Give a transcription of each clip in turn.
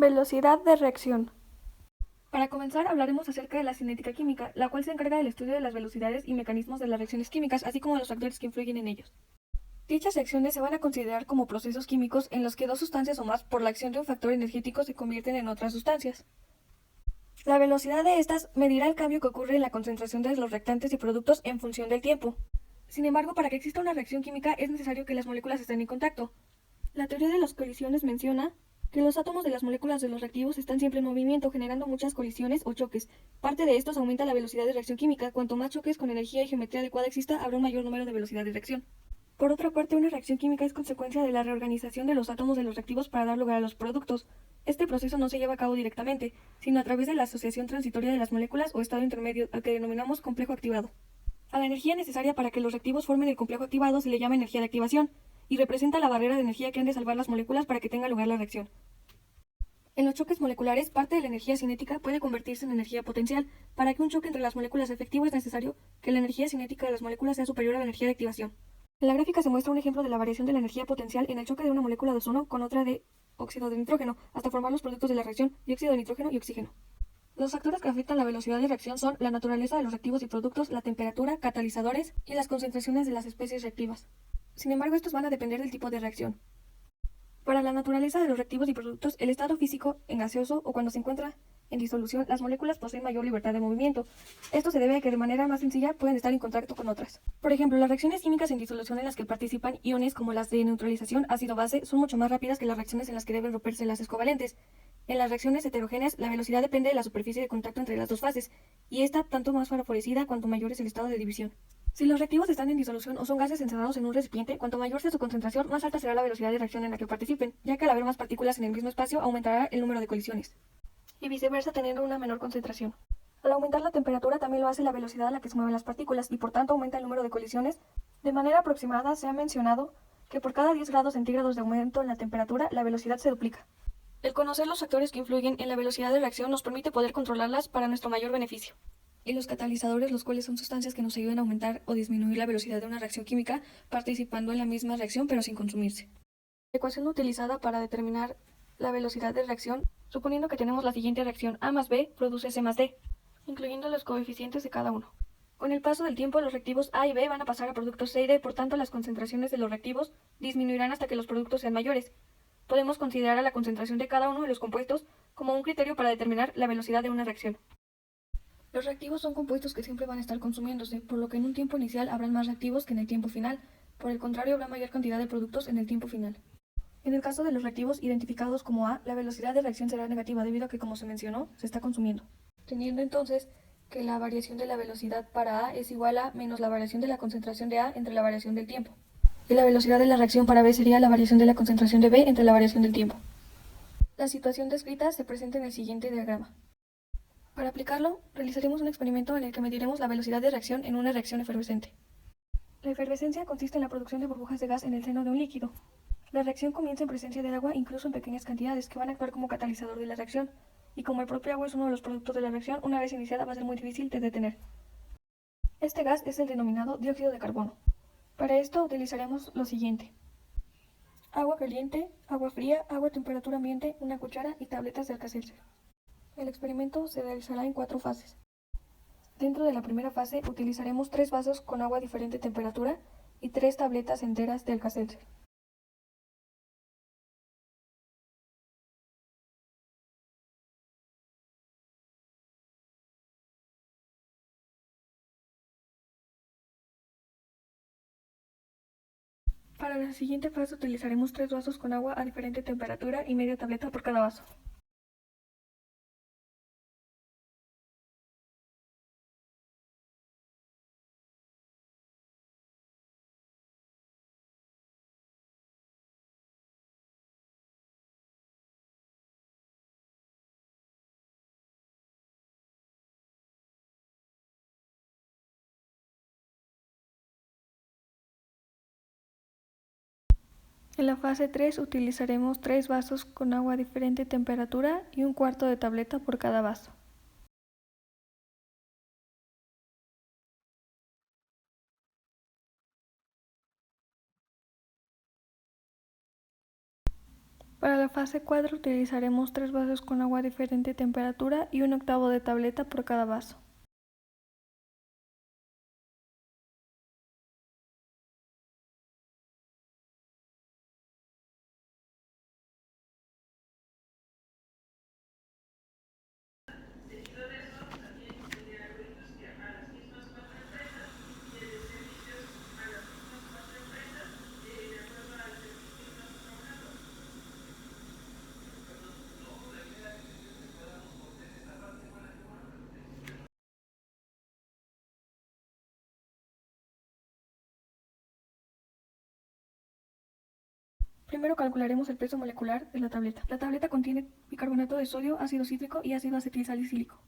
Velocidad de reacción. Para comenzar, hablaremos acerca de la cinética química, la cual se encarga del estudio de las velocidades y mecanismos de las reacciones químicas, así como de los factores que influyen en ellos. Dichas reacciones se van a considerar como procesos químicos en los que dos sustancias o más, por la acción de un factor energético, se convierten en otras sustancias. La velocidad de estas medirá el cambio que ocurre en la concentración de los reactantes y productos en función del tiempo. Sin embargo, para que exista una reacción química es necesario que las moléculas estén en contacto. La teoría de las colisiones menciona que los átomos de las moléculas de los reactivos están siempre en movimiento, generando muchas colisiones o choques. Parte de estos aumenta la velocidad de reacción química. Cuanto más choques con energía y geometría adecuada exista, habrá un mayor número de velocidad de reacción. Por otra parte, una reacción química es consecuencia de la reorganización de los átomos de los reactivos para dar lugar a los productos. Este proceso no se lleva a cabo directamente, sino a través de la asociación transitoria de las moléculas o estado intermedio, al que denominamos complejo activado. A la energía necesaria para que los reactivos formen el complejo activado se le llama energía de activación, y representa la barrera de energía que han de salvar las moléculas para que tenga lugar la reacción. En los choques moleculares, parte de la energía cinética puede convertirse en energía potencial. Para que un choque entre las moléculas sea efectivo es necesario que la energía cinética de las moléculas sea superior a la energía de activación. En la gráfica se muestra un ejemplo de la variación de la energía potencial en el choque de una molécula de ozono con otra de óxido de nitrógeno, hasta formar los productos de la reacción, dióxido de nitrógeno y oxígeno. Los factores que afectan la velocidad de reacción son la naturaleza de los reactivos y productos, la temperatura, catalizadores y las concentraciones de las especies reactivas. Sin embargo, estos van a depender del tipo de reacción. Para la naturaleza de los reactivos y productos, el estado físico, en gaseoso o cuando se encuentra en disolución, las moléculas poseen mayor libertad de movimiento. Esto se debe a que de manera más sencilla pueden estar en contacto con otras. Por ejemplo, las reacciones químicas en disolución en las que participan iones como las de neutralización ácido-base son mucho más rápidas que las reacciones en las que deben romperse enlaces covalentes. En las reacciones heterogéneas, la velocidad depende de la superficie de contacto entre las dos fases, y esta tanto más favorecida cuanto mayor es el estado de división. Si los reactivos están en disolución o son gases encerrados en un recipiente, cuanto mayor sea su concentración, más alta será la velocidad de reacción en la que participen, ya que al haber más partículas en el mismo espacio aumentará el número de colisiones, y viceversa teniendo una menor concentración. Al aumentar la temperatura también lo hace la velocidad a la que se mueven las partículas y por tanto aumenta el número de colisiones. De manera aproximada se ha mencionado que por cada 10 grados centígrados de aumento en la temperatura, la velocidad se duplica. El conocer los factores que influyen en la velocidad de reacción nos permite poder controlarlas para nuestro mayor beneficio. Y los catalizadores, los cuales son sustancias que nos ayudan a aumentar o disminuir la velocidad de una reacción química participando en la misma reacción pero sin consumirse. La ecuación utilizada para determinar la velocidad de reacción, suponiendo que tenemos la siguiente reacción: A más B produce C más D, incluyendo los coeficientes de cada uno. Con el paso del tiempo, los reactivos A y B van a pasar a productos C y D, por tanto las concentraciones de los reactivos disminuirán hasta que los productos sean mayores. Podemos considerar a la concentración de cada uno de los compuestos como un criterio para determinar la velocidad de una reacción. Los reactivos son compuestos que siempre van a estar consumiéndose, por lo que en un tiempo inicial habrán más reactivos que en el tiempo final. Por el contrario, habrá mayor cantidad de productos en el tiempo final. En el caso de los reactivos identificados como A, la velocidad de reacción será negativa debido a que, como se mencionó, se está consumiendo, teniendo entonces que la variación de la velocidad para A es igual a menos la variación de la concentración de A entre la variación del tiempo. Y la velocidad de la reacción para B sería la variación de la concentración de B entre la variación del tiempo. La situación descrita se presenta en el siguiente diagrama. Para aplicarlo, realizaremos un experimento en el que mediremos la velocidad de reacción en una reacción efervescente. La efervescencia consiste en la producción de burbujas de gas en el seno de un líquido. La reacción comienza en presencia de agua, incluso en pequeñas cantidades, que van a actuar como catalizador de la reacción. Y como el propio agua es uno de los productos de la reacción, una vez iniciada va a ser muy difícil de detener. Este gas es el denominado dióxido de carbono. Para esto utilizaremos lo siguiente: agua caliente, agua fría, agua a temperatura ambiente, una cuchara y tabletas de Alka-Seltzer. El experimento se realizará en 4 fases. Dentro de la primera fase utilizaremos 3 vasos con agua a diferente temperatura y 3 tabletas enteras de Alka-Seltzer. Para la siguiente fase utilizaremos 3 vasos con agua a diferente temperatura y media tableta por cada vaso. En la fase 3 utilizaremos 3 vasos con agua a diferente temperatura y un cuarto de tableta por cada vaso. Para la fase 4 utilizaremos 3 vasos con agua a diferente temperatura y 1/8 de tableta por cada vaso. Primero calcularemos el peso molecular de la tableta. La tableta contiene bicarbonato de sodio, ácido cítrico y ácido acetilsalicílico.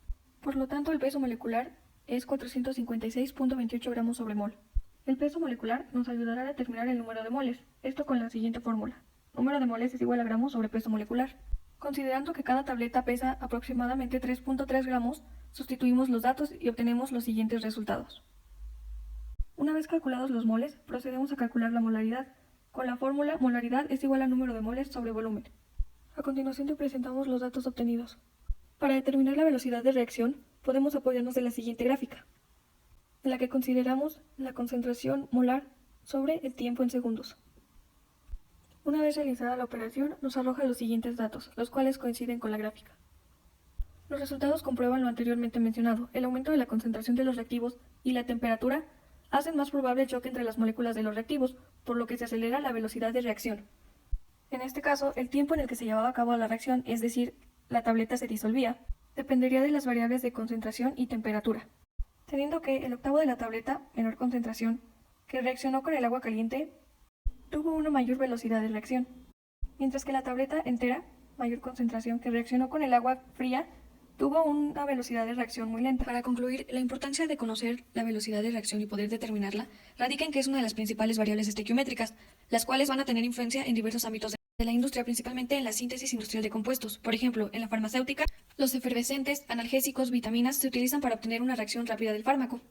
Por lo tanto, el peso molecular es 456.28 gramos sobre mol. El peso molecular nos ayudará a determinar el número de moles, esto con la siguiente fórmula. Número de moles es igual a gramos sobre peso molecular. Considerando que cada tableta pesa aproximadamente 3.3 gramos, sustituimos los datos y obtenemos los siguientes resultados. Una vez calculados los moles, procedemos a calcular la molaridad. Con la fórmula, molaridad es igual a número de moles sobre volumen. A continuación te presentamos los datos obtenidos. Para determinar la velocidad de reacción, podemos apoyarnos de la siguiente gráfica, en la que consideramos la concentración molar sobre el tiempo en segundos. Una vez realizada la operación, nos arroja los siguientes datos, los cuales coinciden con la gráfica. Los resultados comprueban lo anteriormente mencionado. El aumento de la concentración de los reactivos y la temperatura hacen más probable el choque entre las moléculas de los reactivos, por lo que se acelera la velocidad de reacción. En este caso, el tiempo en el que se llevaba a cabo la reacción, es decir, la tableta se disolvía, dependería de las variables de concentración y temperatura. Teniendo que el octavo de la tableta, menor concentración, que reaccionó con el agua caliente, tuvo una mayor velocidad de reacción, mientras que la tableta entera, mayor concentración, que reaccionó con el agua fría, tuvo una velocidad de reacción muy lenta. Para concluir, la importancia de conocer la velocidad de reacción y poder determinarla radica en que es una de las principales variables estequiométricas, las cuales van a tener influencia en diversos ámbitos de la industria, principalmente en la síntesis industrial de compuestos. Por ejemplo, en la farmacéutica, los efervescentes, analgésicos, vitaminas se utilizan para obtener una reacción rápida del fármaco.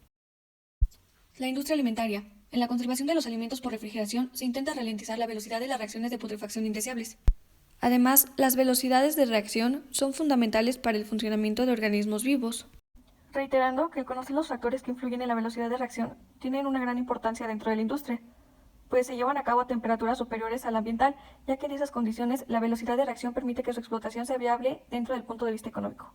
La industria alimentaria. En la conservación de los alimentos por refrigeración se intenta ralentizar la velocidad de las reacciones de putrefacción indeseables. Además, las velocidades de reacción son fundamentales para el funcionamiento de organismos vivos. Reiterando que conocer los factores que influyen en la velocidad de reacción tienen una gran importancia dentro de la industria, pues se llevan a cabo a temperaturas superiores a la ambiental, ya que en esas condiciones la velocidad de reacción permite que su explotación sea viable dentro del punto de vista económico.